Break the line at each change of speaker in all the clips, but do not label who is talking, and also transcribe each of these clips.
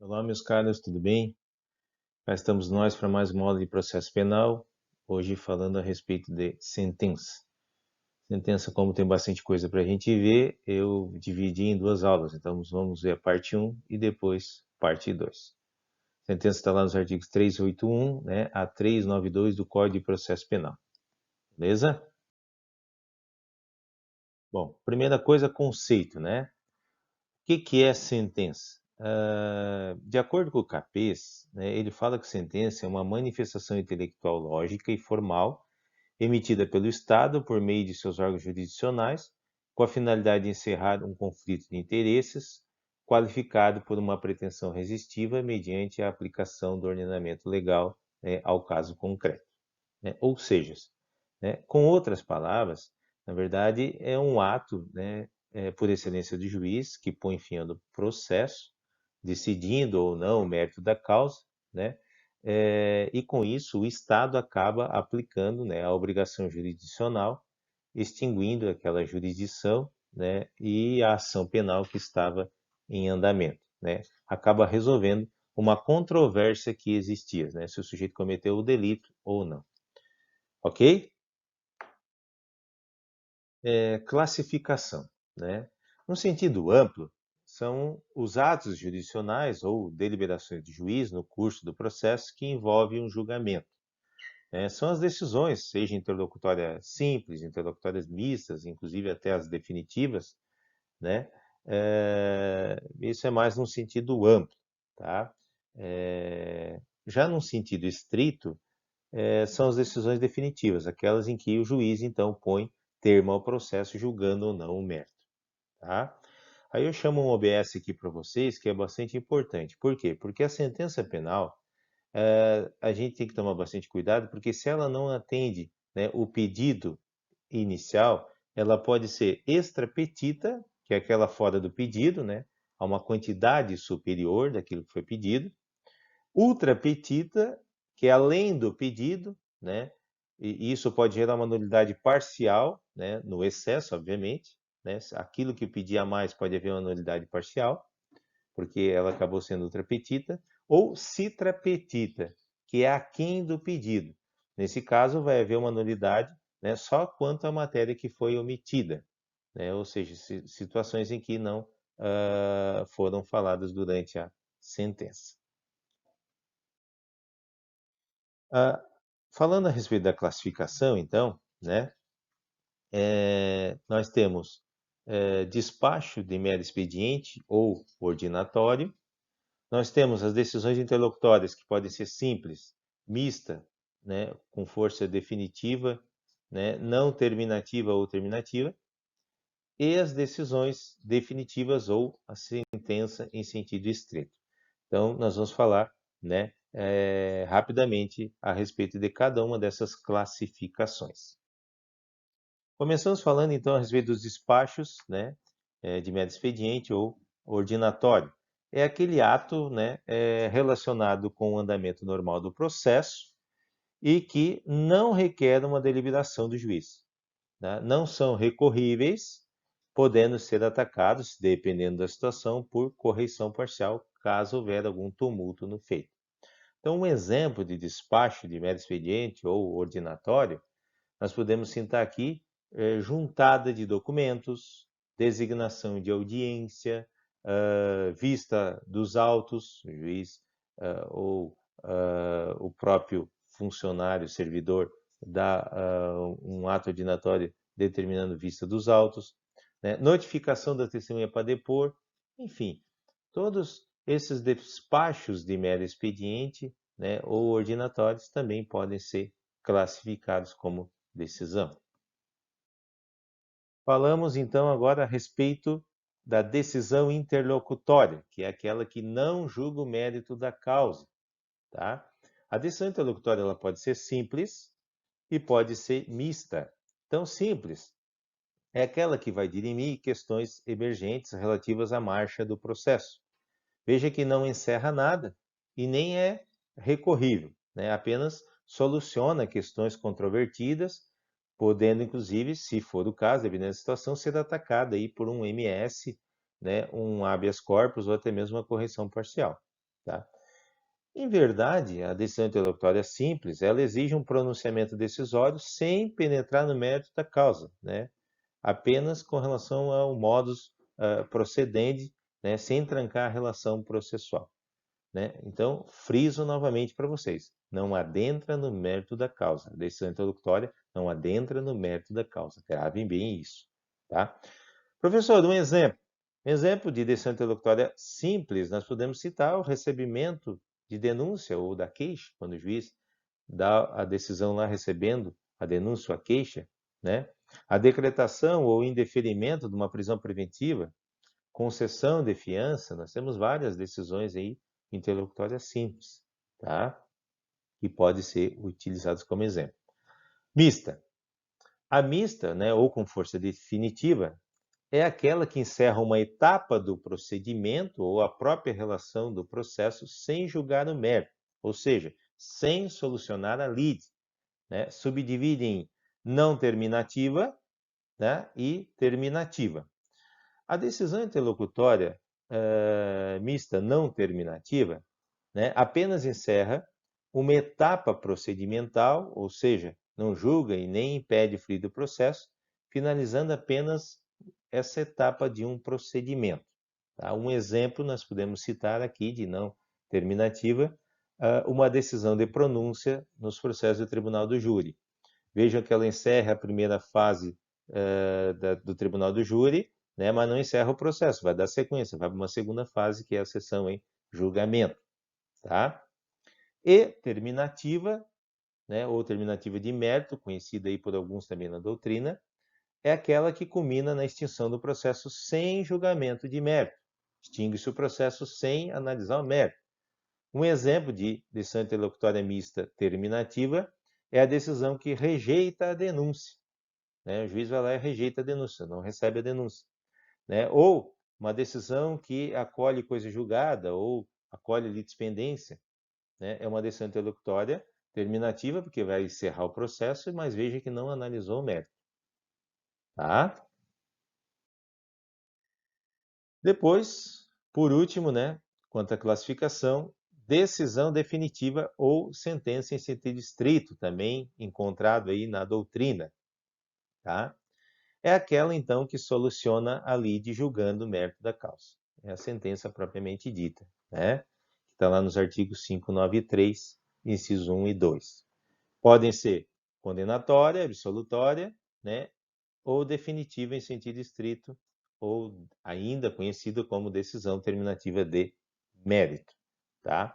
Olá, meus caros, tudo bem? Cá estamos nós para mais uma aula de processo penal, hoje falando a respeito de sentença. Sentença, como tem bastante coisa para a gente ver, eu dividi em duas aulas, então vamos ver a parte um e depois parte 2. Sentença está lá nos artigos 381, né, a 392 do Código de Processo Penal, beleza? Bom, primeira coisa, conceito, né? O que é sentença? De acordo com o Capês, né, ele fala que sentença é uma manifestação intelectual lógica e formal emitida pelo Estado por meio de seus órgãos jurisdicionais, com a finalidade de encerrar um conflito de interesses, qualificado por uma pretensão resistiva mediante a aplicação do ordenamento legal, né, ao caso concreto, né? Ou seja, né, com outras palavras, na verdade, é um ato, né, por excelência do juiz que põe fim ao processo, decidindo ou não o mérito da causa, né? E com isso o Estado acaba aplicando, né, a obrigação jurisdicional, extinguindo aquela jurisdição, né, e a ação penal que estava em andamento, né? Acaba resolvendo uma controvérsia que existia, né, se o sujeito cometeu o delito ou não. Ok? Classificação, né? No sentido amplo, são os atos jurisdicionais ou deliberações de juiz no curso do processo que envolvem um julgamento, né? São as decisões, seja interlocutórias simples, interlocutórias mistas, inclusive até as definitivas, né? Isso é mais no sentido amplo, tá? Já num sentido estrito, são as decisões definitivas, aquelas em que o juiz, então, põe termo ao processo, julgando ou não o mérito, tá? Aí eu chamo um OBS aqui para vocês, que é bastante importante. Por quê? Porque a sentença penal, a gente tem que tomar bastante cuidado, porque se ela não atende, né, o pedido inicial, ela pode ser extra petita, que é aquela fora do pedido, né, a uma quantidade superior daquilo que foi pedido, ultra petita, que é além do pedido, né? E isso pode gerar uma nulidade parcial, né? No excesso, obviamente, né? Aquilo que pedia mais pode haver uma nulidade parcial, porque ela acabou sendo ultra petita, ou citra petita, que é aquém do pedido. Nesse caso, vai haver uma nulidade, né? Só quanto à matéria que foi omitida, né? Ou seja, situações em que não foram faladas durante a sentença. Ah, falando a respeito da classificação, então, né, nós temos despacho de mero expediente ou ordinatório, nós temos as decisões interlocutórias, que podem ser simples, mista, né, com força definitiva, né, não terminativa ou terminativa, e as decisões definitivas ou a sentença em sentido estrito. Então, nós vamos falar, né, rapidamente a respeito de cada uma dessas classificações. Começamos falando então a respeito dos despachos, né, de mero expediente ou ordinatório. É aquele ato, né, relacionado com o andamento normal do processo e que não requer uma deliberação do juiz, né? Não são recorríveis, podendo ser atacados, dependendo da situação, por correição parcial, caso houver algum tumulto no feito. Então, um exemplo de despacho de mero expediente ou ordinatório, nós podemos citar aqui juntada de documentos, designação de audiência, vista dos autos, o juiz ou o próprio funcionário, servidor, dá um ato ordinatório determinando vista dos autos, né? Notificação da testemunha para depor, enfim, todos esses despachos de mero expediente, né, ou ordinatórios também podem ser classificados como decisão. Falamos então agora a respeito da decisão interlocutória, que é aquela que não julga o mérito da causa, tá? A decisão interlocutória ela pode ser simples e pode ser mista. Então, simples é aquela que vai dirimir questões emergentes relativas à marcha do processo. Veja que não encerra nada e nem é recorrível, né? Apenas soluciona questões controvertidas, podendo, inclusive, se for o caso, dependendo da situação, ser atacada aí por um MS, né? Um habeas corpus ou até mesmo uma correção parcial. Tá? Em verdade, a decisão interlocutória simples, ela exige um pronunciamento decisório sem penetrar no mérito da causa, né? Apenas com relação ao modus procedendi, né? Sem trancar a relação processual. Né? Então, friso novamente para vocês. Não adentra no mérito da causa. A decisão interlocutória não adentra no mérito da causa. Gravem bem isso. Tá? Professor, um exemplo. Exemplo de decisão interlocutória simples, nós podemos citar o recebimento de denúncia ou da queixa, quando o juiz dá a decisão lá recebendo a denúncia ou a queixa, né? A decretação ou indeferimento de uma prisão preventiva, concessão de fiança, nós temos várias decisões aí interlocutórias simples, tá? Que podem ser utilizadas como exemplo. Mista. A mista, né, ou com força definitiva, é aquela que encerra uma etapa do procedimento ou a própria relação do processo sem julgar o mérito, ou seja, sem solucionar a lide, né? Subdivide em não terminativa, né, e terminativa. A decisão interlocutória mista não terminativa, né, apenas encerra uma etapa procedimental, ou seja, não julga e nem impede o fluir do processo, finalizando apenas essa etapa de um procedimento. Tá? Um exemplo nós podemos citar aqui de não terminativa, uma decisão de pronúncia nos processos do Tribunal do Júri. Vejam que ela encerra a primeira fase do Tribunal do Júri, né, mas não encerra o processo, vai dar sequência, vai para uma segunda fase, que é a sessão em julgamento. Tá? E terminativa, né, ou terminativa de mérito, conhecida aí por alguns também na doutrina, é aquela que culmina na extinção do processo sem julgamento de mérito. Extingue-se o processo sem analisar o mérito. Um exemplo de decisão interlocutória mista terminativa é a decisão que rejeita a denúncia. Né? O juiz vai lá e rejeita a denúncia, não recebe a denúncia. Né? Ou uma decisão que acolhe coisa julgada ou acolhe litispendência. Né? É uma decisão interlocutória terminativa, porque vai encerrar o processo, mas veja que não analisou o mérito. Tá? Depois, por último, né, quanto à classificação, decisão definitiva ou sentença em sentido estrito, também encontrado aí na doutrina. Tá? É aquela, então, que soluciona a lide julgando o mérito da causa. É a sentença propriamente dita, né? Que está lá nos artigos 5, 9 e 3, incisos 1 e 2. Podem ser condenatória, absolutória, né? Ou definitiva em sentido estrito, ou ainda conhecida como decisão terminativa de mérito, tá?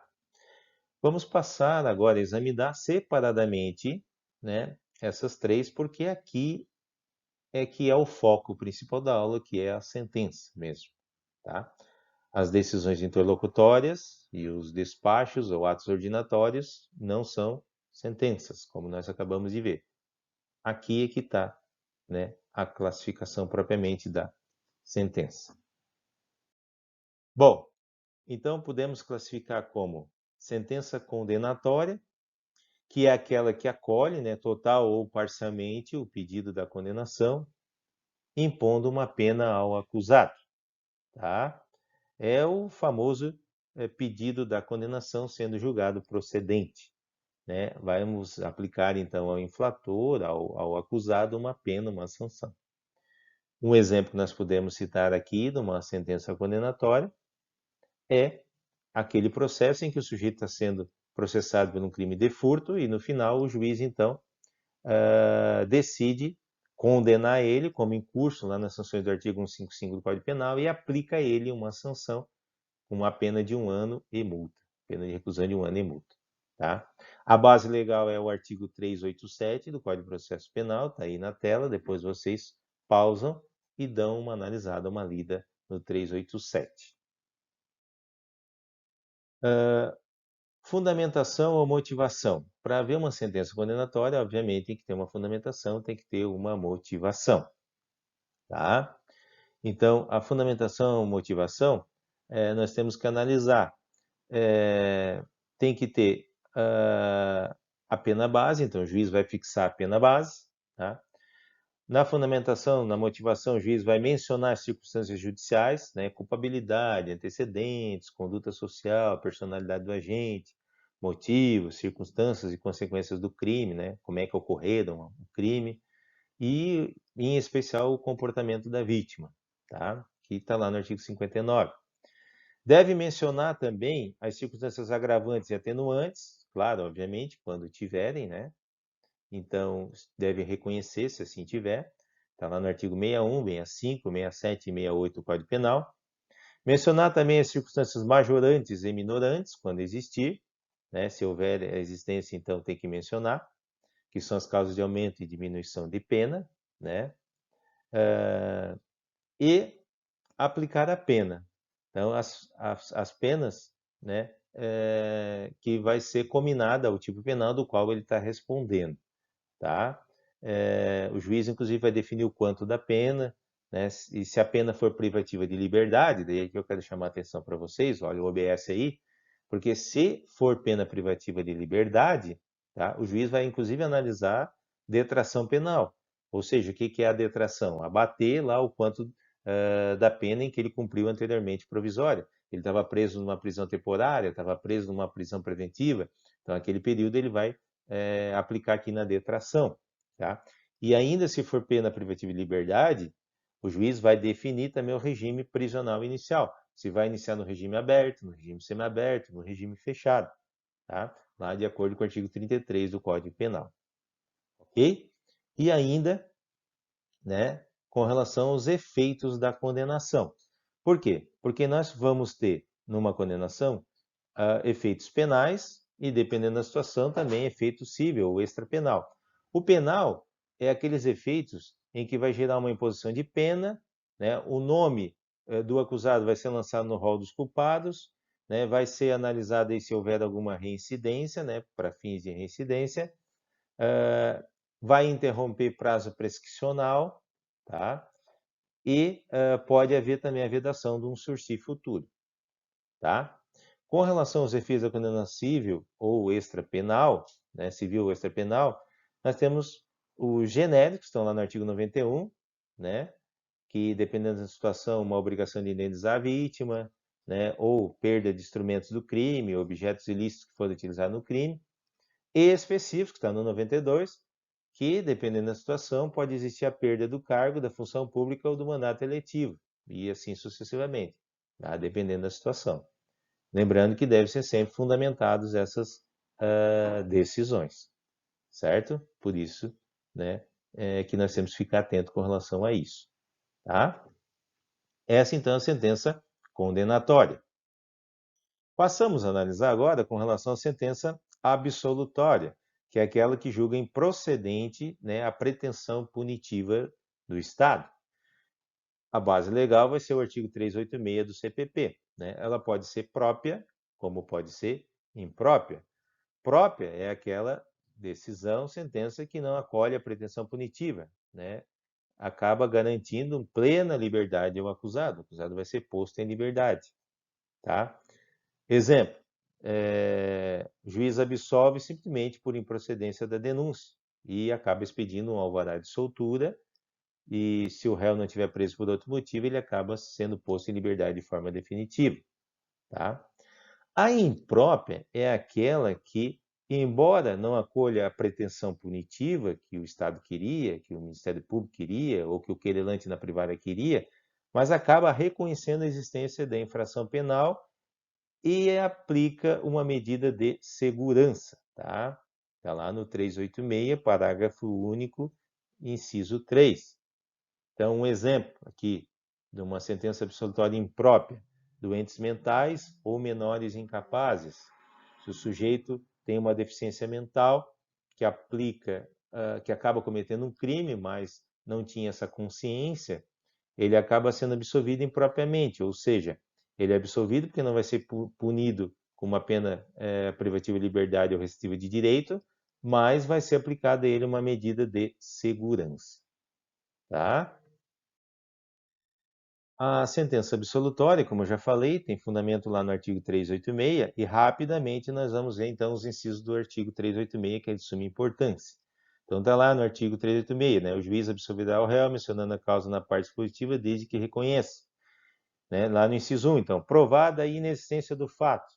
Vamos passar agora a examinar separadamente, né, essas três, porque aqui é que é o foco principal da aula, que é a sentença mesmo, tá? As decisões interlocutórias e os despachos ou atos ordinatórios não são sentenças, como nós acabamos de ver. Aqui é que está, né, a classificação propriamente da sentença. Bom, então podemos classificar como sentença condenatória, que é aquela que acolhe, né, total ou parcialmente o pedido da condenação, impondo uma pena ao acusado. Tá? É o famoso pedido da condenação sendo julgado procedente. Né? Vamos aplicar, então, ao infrator, ao acusado, uma pena, uma sanção. Um exemplo que nós podemos citar aqui de uma sentença condenatória é aquele processo em que o sujeito está sendo processado por um crime de furto e, no final, o juiz, então, decide condenar ele como incurso lá nas sanções do artigo 155 do Código Penal e aplica a ele uma sanção com uma pena de 1 ano e multa. Pena de reclusão de 1 ano e multa. Tá? A base legal é o artigo 387 do Código de Processo Penal, está aí na tela, depois vocês pausam e dão uma analisada, uma lida no 387. Fundamentação ou motivação. Para haver uma sentença condenatória, obviamente, tem que ter uma fundamentação, tem que ter uma motivação. Tá? Então, a fundamentação ou motivação, nós temos que analisar. Tem que ter a pena base, então o juiz vai fixar a pena base. Tá? Na fundamentação, na motivação, o juiz vai mencionar as circunstâncias judiciais, né, culpabilidade, antecedentes, conduta social, personalidade do agente, motivos, circunstâncias e consequências do crime, né, como é que ocorreram o crime, e, em especial, o comportamento da vítima, tá? Que está lá no artigo 59. Deve mencionar também as circunstâncias agravantes e atenuantes, claro, obviamente, quando tiverem, né? Então, deve reconhecer, se assim tiver. Está lá no artigo 61, 65, 67 e 68 do Código Penal. Mencionar também as circunstâncias majorantes e minorantes, quando existir, né? Se houver a existência, então tem que mencionar, que são as causas de aumento e diminuição de pena, né? E aplicar a pena. Então, as penas, né? Que vai ser combinada ao tipo penal do qual ele está respondendo, tá? O juiz, inclusive, vai definir o quanto da pena, né? E se a pena for privativa de liberdade, daí é que eu quero chamar a atenção para vocês, olha o OBS aí, porque se for pena privativa de liberdade, tá? O juiz vai, inclusive, analisar detração penal. Ou seja, o que é a detração? Abater lá o quanto da pena em que ele cumpriu anteriormente provisória. Ele estava preso numa prisão temporária, estava preso numa prisão preventiva, então aquele período ele vai aplicar aqui na detração. Tá? E ainda se for pena privativa de liberdade, o juiz vai definir também o regime prisional inicial. Se vai iniciar no regime aberto, no regime semiaberto, no regime fechado. Tá? Lá de acordo com o artigo 33 do Código Penal. Ok? E ainda, né, com relação aos efeitos da condenação. Por quê? Porque nós vamos ter, numa condenação, efeitos penais e, dependendo da situação, também efeito civil ou extrapenal. O penal é aqueles efeitos em que vai gerar uma imposição de pena, né? O nome do acusado vai ser lançado no rol dos culpados, né? Vai ser analisado aí se houver alguma reincidência, né? Para fins de reincidência, vai interromper prazo prescricional, tá? E pode haver também a vedação de um sursi futuro, tá? Com relação aos efeitos da condenação civil ou extrapenal, né, civil ou extrapenal, nós temos os genéricos, estão lá no artigo 91, né, que dependendo da situação, uma obrigação de indenizar a vítima, né, ou perda de instrumentos do crime, objetos ilícitos que foram utilizados no crime, e específicos, que está no 92, que dependendo da situação, pode existir a perda do cargo, da função pública ou do mandato eletivo, e assim sucessivamente, tá, dependendo da situação. Lembrando que devem ser sempre fundamentados essas decisões, certo? Por isso, né, que nós temos que ficar atento com relação a isso, tá? Essa, então, é a sentença condenatória. Passamos a analisar agora com relação à sentença absolutória, que é aquela que julga improcedente, né, a pretensão punitiva do Estado. A base legal vai ser o artigo 386 do CPP, né? Ela pode ser própria, como pode ser imprópria. Própria é aquela decisão, sentença que não acolhe a pretensão punitiva, né? Acaba garantindo plena liberdade ao acusado. O acusado vai ser posto em liberdade, tá? Exemplo, o juiz absolve simplesmente por improcedência da denúncia e acaba expedindo um alvará de soltura, e se o réu não estiver preso por outro motivo, ele acaba sendo posto em liberdade de forma definitiva, tá? A imprópria é aquela que, embora não acolha a pretensão punitiva que o Estado queria, que o Ministério Público queria, ou que o querelante na privada queria, mas acaba reconhecendo a existência da infração penal e aplica uma medida de segurança, tá? Está lá no 386, parágrafo único, inciso 3. Então, um exemplo aqui de uma sentença absolutória imprópria: doentes mentais ou menores incapazes. Se o sujeito tem uma deficiência mental que aplica, que acaba cometendo um crime, mas não tinha essa consciência, ele acaba sendo absolvido impropriamente, ou seja, ele é absolvido porque não vai ser punido com uma pena privativa de liberdade ou restritiva de direito, mas vai ser aplicada a ele uma medida de segurança, tá? A sentença absolutória, como eu já falei, tem fundamento lá no artigo 386, e rapidamente nós vamos ver então os incisos do artigo 386, que é de suma importância. Então está lá no artigo 386, né? O juiz absolverá o réu, mencionando a causa na parte dispositiva, desde que reconheça. Né? Lá no inciso 1, então, provada a inexistência do fato.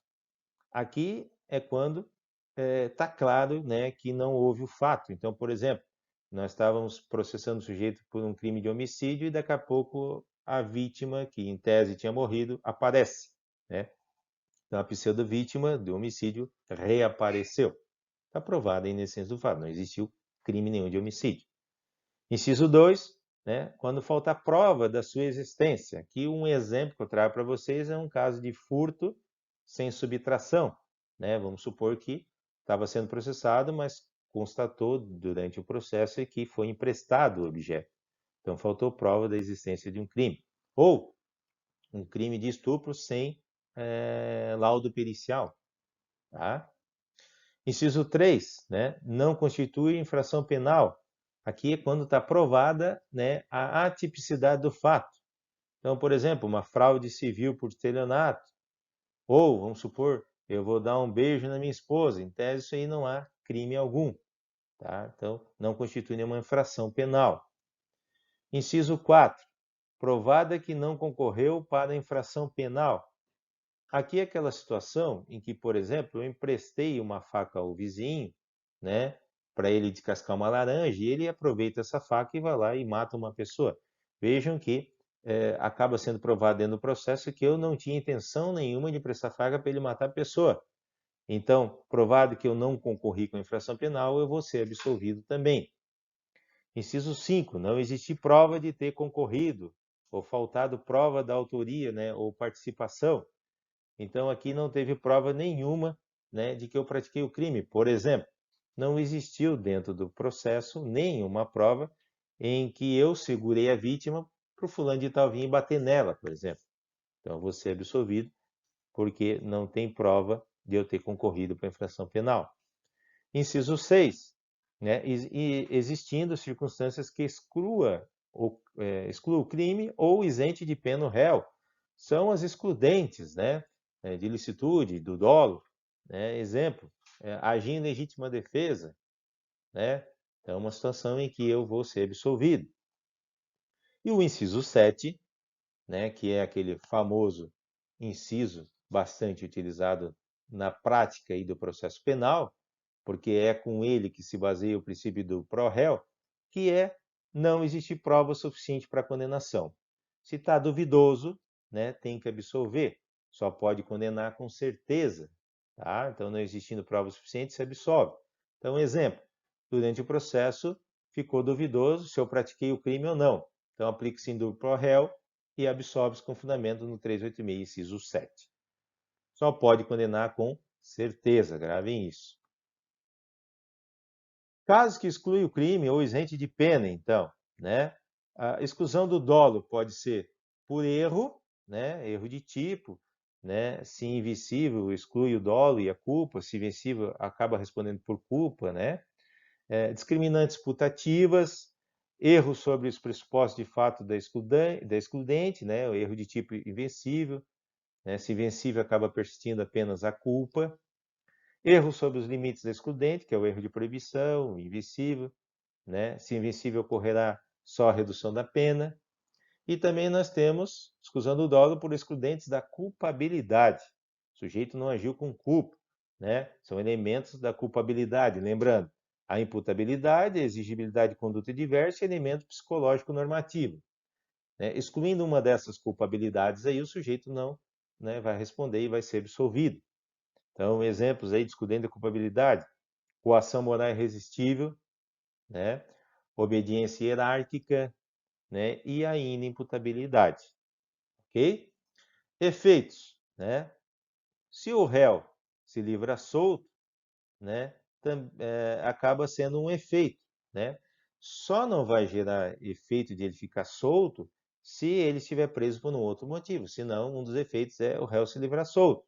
Aqui é quando está claro, né, que não houve o fato. Então, por exemplo, nós estávamos processando o sujeito por um crime de homicídio e daqui a pouco a vítima, que em tese tinha morrido, aparece. Né? Então, a pseudo-vítima do homicídio reapareceu. Está provada a inexistência do fato, não existiu crime nenhum de homicídio. Inciso 2, né, quando falta prova da sua existência. Aqui um exemplo que eu trago para vocês é um caso de furto sem subtração. Né? Vamos supor que estava sendo processado, mas constatou durante o processo que foi emprestado o objeto. Então faltou prova da existência de um crime. Ou um crime de estupro sem laudo pericial. Tá? Inciso 3, né, não constitui infração penal. Aqui é quando está provada, né, a atipicidade do fato. Então, por exemplo, uma fraude civil por estelionato, ou, vamos supor, eu vou dar um beijo na minha esposa, em tese isso aí não há crime algum. Tá? Então, não constitui nenhuma infração penal. Inciso 4, provada que não concorreu para a infração penal. Aqui é aquela situação em que, por exemplo, eu emprestei uma faca ao vizinho, né, para ele descascar uma laranja, e ele aproveita essa faca e vai lá e mata uma pessoa. Vejam que acaba sendo provado dentro do processo que eu não tinha intenção nenhuma de emprestar faca para ele matar a pessoa. Então, provado que eu não concorri com a infração penal, eu vou ser absolvido também. Inciso 5, não existe prova de ter concorrido, ou faltado prova da autoria, né, ou participação. Então, aqui não teve prova nenhuma, né, de que eu pratiquei o crime. Por exemplo, não existiu dentro do processo nenhuma prova em que eu segurei a vítima para o fulano de tal vir e bater nela, por exemplo. Então, eu vou ser absolvido porque não tem prova de eu ter concorrido para a infração penal. Inciso 6, né, existindo circunstâncias que exclua o crime ou isente de pena o réu. São as excludentes, né, de licitude, do dolo. Né? Exemplo, agir em legítima defesa. Né? Então, é uma situação em que eu vou ser absolvido. E o inciso 7, né, que é aquele famoso inciso bastante utilizado na prática aí do processo penal, porque é com ele que se baseia o princípio do pro réu, que é não existir prova suficiente para condenação. Se está duvidoso, né, tem que absolver. Só pode condenar com certeza. Tá? Então, não existindo prova suficiente, se absolve. Então, exemplo, durante o processo ficou duvidoso se eu pratiquei o crime ou não. Então, aplica-se em dúvida pro réu e absolve-se com fundamento no 386, inciso 7. Só pode condenar com certeza, gravem isso. Casos que excluem o crime ou isente de pena, então, né? A exclusão do dolo pode ser por erro, né? Erro de tipo, né? Se invisível, exclui o dolo e a culpa, se invencível, acaba respondendo por culpa, né? Discriminantes putativas, erros sobre os pressupostos de fato da excludente, né? O erro de tipo invencível, né? Se invencível, acaba persistindo apenas a culpa. Erro sobre os limites da excludente, que é o erro de proibição, invencível, né? Se invencível, ocorrerá só a redução da pena. E também nós temos exclusão do dolo por excludentes da culpabilidade. O sujeito não agiu com culpa, né? São elementos da culpabilidade. Lembrando, a imputabilidade, a exigibilidade de conduta diversa e elemento psicológico normativo. Né? Excluindo uma dessas culpabilidades, aí o sujeito não, né, vai responder e vai ser absolvido. Então, exemplos aí de excludente da culpabilidade: coação moral irresistível, né? Obediência hierárquica, né? E a inimputabilidade. Ok? Efeitos, né? Se o réu se livra solto, né? Acaba sendo um efeito, né? Só não vai gerar efeito de ele ficar solto se ele estiver preso por um outro motivo. Senão, um dos efeitos é o réu se livrar solto.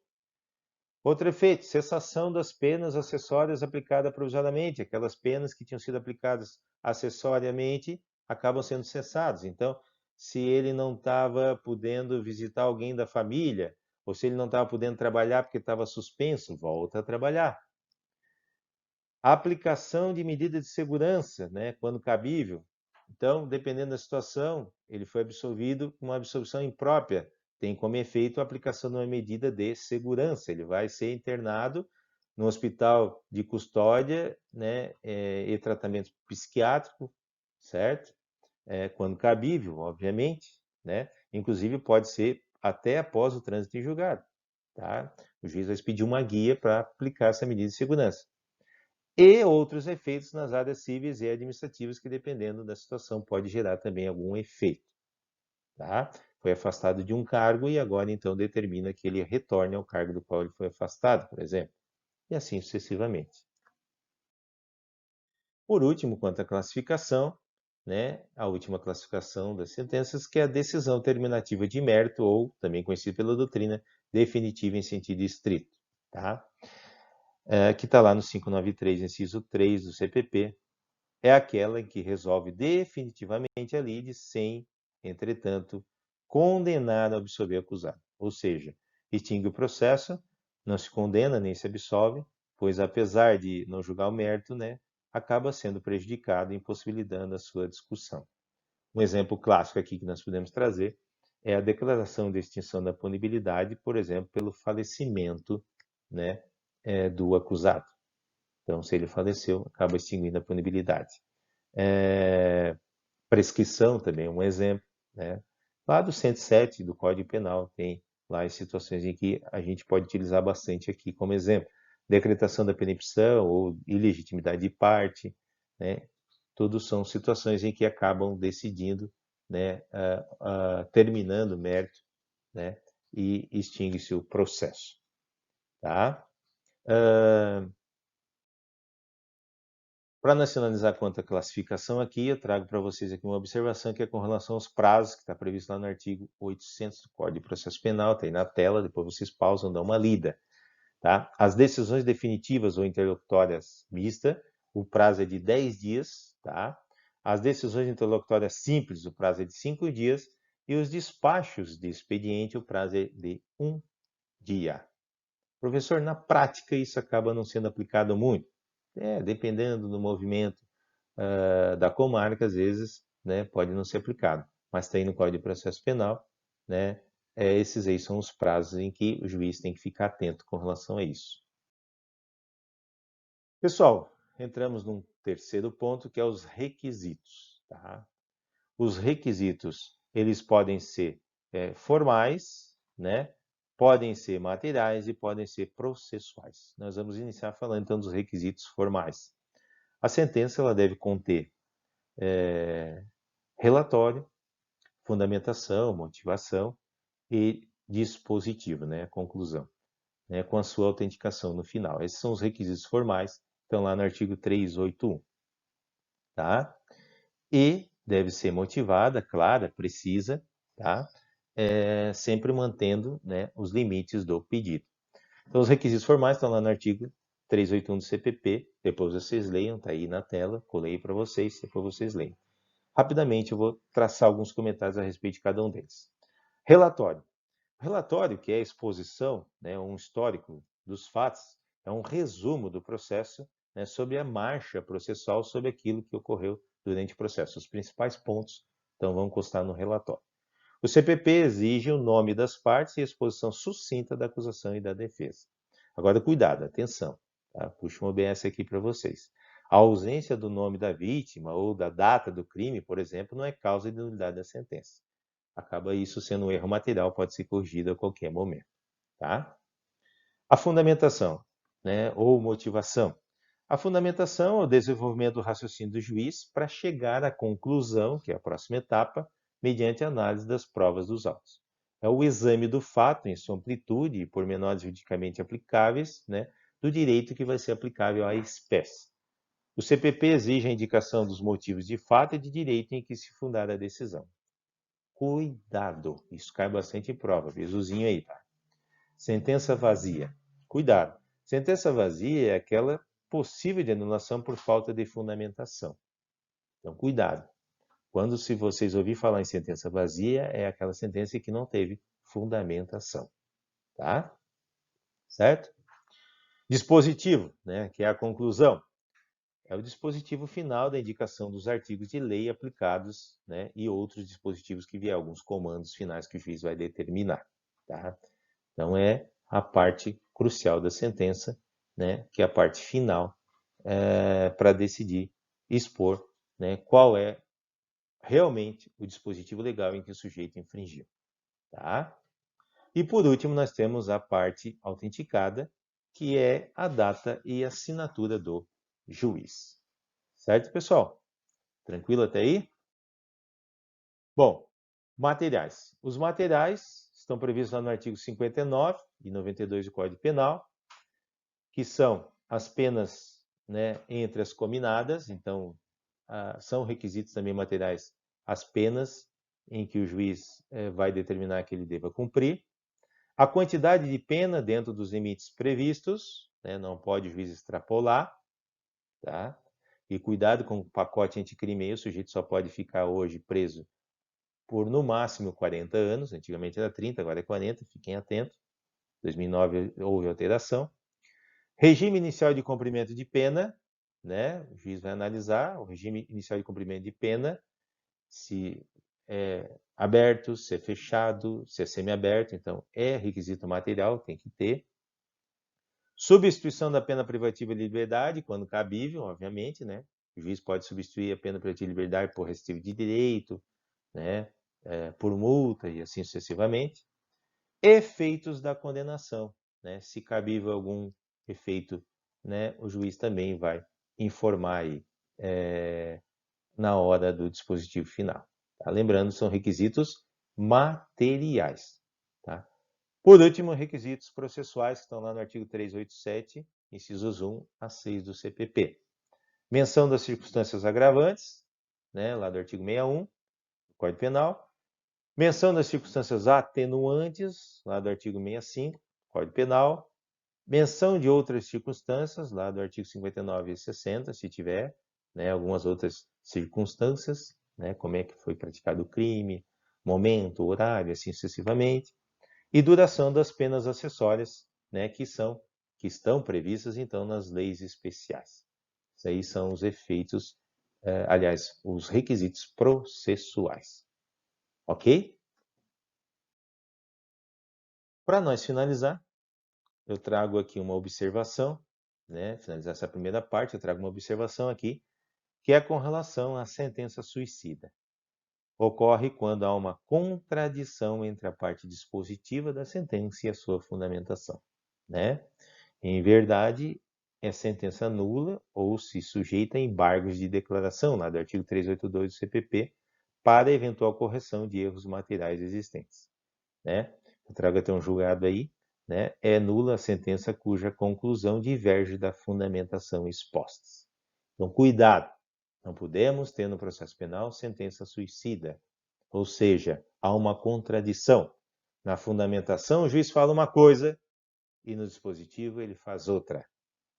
Outro efeito, cessação das penas acessórias aplicadas provisoriamente. Aquelas penas que tinham sido aplicadas acessoriamente acabam sendo cessadas. Então, se ele não estava podendo visitar alguém da família, ou se ele não estava podendo trabalhar porque estava suspenso, volta a trabalhar. A aplicação de medida de segurança, né, quando cabível. Então, dependendo da situação, ele foi absolvido com uma absolvição imprópria. Tem como efeito a aplicação de uma medida de segurança. Ele vai ser internado no hospital de custódia, né, e tratamento psiquiátrico, certo? Quando cabível, obviamente, né? Inclusive pode ser até após o trânsito em julgado, tá? O juiz vai pedir uma guia para aplicar essa medida de segurança. E outros efeitos nas áreas cíveis e administrativas que, dependendo da situação, pode gerar também algum efeito, tá? Foi afastado de um cargo e agora, então, determina que ele retorne ao cargo do qual ele foi afastado, por exemplo, e assim sucessivamente. Por último, quanto à classificação, né, a última classificação das sentenças, que é a decisão terminativa de mérito, ou também conhecida pela doutrina, definitiva em sentido estrito, tá? Que está lá no 593, inciso 3 do CPP, é aquela em que resolve definitivamente a lide sem, entretanto, condenar ou absolver o acusado. Ou seja, extingue o processo, não se condena nem se absolve, pois apesar de não julgar o mérito, né, acaba sendo prejudicado, impossibilitando a sua discussão. Um exemplo clássico aqui que nós podemos trazer é a declaração de extinção da punibilidade, por exemplo, pelo falecimento, né, do acusado. Então, se ele faleceu, acaba extinguindo a punibilidade. Prescrição também é um exemplo, né? Lá do 107 do Código Penal tem lá as situações em que a gente pode utilizar bastante aqui como exemplo. Decretação da penipção ou ilegitimidade de parte, né? Tudo são situações em que acabam decidindo, né, terminando o mérito, né, e extingue-se o processo, tá? Para nacionalizar quanto à classificação aqui, eu trago para vocês aqui uma observação que é com relação aos prazos, que está previsto lá no artigo 800 do Código de Processo Penal, está aí na tela, depois vocês pausam, dão uma lida. Tá? As decisões definitivas ou interlocutórias mistas, o prazo é de 10 dias. Tá? As decisões interlocutórias simples, o prazo é de 5 dias. E os despachos de expediente, o prazo é de 1 dia. Professor, na prática isso acaba não sendo aplicado muito. Dependendo do movimento da comarca, às vezes, né, pode não ser aplicado. Mas tem no Código de Processo Penal, né, esses aí são os prazos em que o juiz tem que ficar atento com relação a isso. Pessoal, entramos num terceiro ponto, que é os requisitos. Tá? Os requisitos, eles podem ser formais, né? Podem ser materiais e podem ser processuais. Nós vamos iniciar falando então dos requisitos formais. A sentença ela deve conter relatório, fundamentação, motivação e dispositivo, né, conclusão, né, com a sua autenticação no final. Esses são os requisitos formais, estão lá no artigo 381, tá? E deve ser motivada, clara, precisa, tá? Sempre mantendo, né, os limites do pedido. Então, os requisitos formais estão lá no artigo 381 do CPP, depois vocês leiam, está aí na tela, colei para vocês, depois vocês leiam. Rapidamente eu vou traçar alguns comentários a respeito de cada um deles. Relatório. O relatório, que é a exposição, né, um histórico dos fatos, é um resumo do processo, né, sobre a marcha processual, sobre aquilo que ocorreu durante o processo. Os principais pontos, então, vão constar no relatório. O CPP exige o nome das partes e a exposição sucinta da acusação e da defesa. Agora, cuidado, atenção. Tá? Puxa um OBS aqui para vocês. A ausência do nome da vítima ou da data do crime, por exemplo, não é causa de nulidade da sentença. Acaba isso sendo um erro material, pode ser corrigido a qualquer momento. Tá? A fundamentação, né, ou motivação. A fundamentação é o desenvolvimento do raciocínio do juiz para chegar à conclusão, que é a próxima etapa, mediante a análise das provas dos autos. É o exame do fato em sua amplitude e pormenores juridicamente aplicáveis, né, do direito que vai ser aplicável à espécie. O CPP exige a indicação dos motivos de fato e de direito em que se fundar a decisão. Cuidado, isso cai bastante em prova, vizuzinho aí, tá? Sentença vazia. Cuidado. Sentença vazia é aquela possível de anulação por falta de fundamentação. Então, cuidado. Quando se vocês ouvirem falar em sentença vazia, é aquela sentença que não teve fundamentação. Tá? Certo? Dispositivo, né, que é a conclusão. é o dispositivo final da indicação dos artigos de lei aplicados, né, e outros dispositivos que vier, alguns comandos finais que o juiz vai determinar. Tá? Então, é a parte crucial da sentença, né, que é a parte final, para decidir, expor, né, qual é realmente o dispositivo legal em que o sujeito infringiu. Tá? E por último, nós temos a parte autenticada, que é a data e assinatura do juiz. Certo, pessoal? Tranquilo até aí? Bom, materiais. Os materiais estão previstos lá no artigo 59 e 92 do Código Penal, que são as penas, né, entre as cominadas. Então, são requisitos também materiais as penas em que o juiz vai determinar que ele deva cumprir. A quantidade de pena dentro dos limites previstos, né, não pode o juiz extrapolar, tá? E cuidado com o pacote anticrime, o sujeito só pode ficar hoje preso por no máximo 40 anos, antigamente era 30, agora é 40, fiquem atentos. 2009 houve alteração. Regime inicial de cumprimento de pena, né? O juiz vai analisar o regime inicial de cumprimento de pena, se é aberto, se é fechado, se é semiaberto, então é requisito material, tem que ter. Substituição da pena privativa de liberdade, quando cabível, obviamente, né? O juiz pode substituir a pena privativa de liberdade por restritivo de direito, né? Por multa e assim sucessivamente. Efeitos da condenação, né? Se cabível algum efeito, né? O juiz também vai informar aí, na hora do dispositivo final. Tá? Lembrando, são requisitos materiais. Tá? Por último, requisitos processuais, que estão lá no artigo 387, incisos 1 a 6 do CPP. Menção das circunstâncias agravantes, né, lá do artigo 61 do Código Penal. Menção das circunstâncias atenuantes, lá do artigo 65 do Código Penal. Menção de outras circunstâncias, lá do artigo 59 e 60, se tiver, né, algumas outras circunstâncias, né, como é que foi praticado o crime, momento, horário, assim sucessivamente. E duração das penas acessórias, né, que estão previstas, então, nas leis especiais. Isso aí são os efeitos, aliás, os requisitos processuais. Ok? Para nós finalizar, eu trago aqui uma observação, né? Finalizar essa primeira parte, eu trago uma observação aqui, que é com relação à sentença suicida. Ocorre quando há uma contradição entre a parte dispositiva da sentença e a sua fundamentação, né? Em verdade, é sentença nula ou se sujeita a embargos de declaração, lá do artigo 382 do CPP, para eventual correção de erros materiais existentes, né? Eu trago até um julgado aí, né? É nula a sentença cuja conclusão diverge da fundamentação exposta. Então, cuidado! Não podemos ter no processo penal sentença suicida, ou seja, há uma contradição. Na fundamentação, o juiz fala uma coisa e no dispositivo ele faz outra.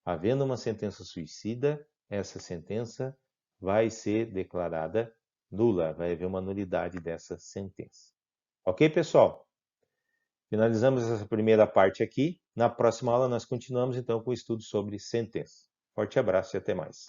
Havendo uma sentença suicida, essa sentença vai ser declarada nula, vai haver uma nulidade dessa sentença. Ok, pessoal? Finalizamos essa primeira parte aqui. Na próxima aula nós continuamos então com o estudo sobre sentença. Forte abraço e até mais.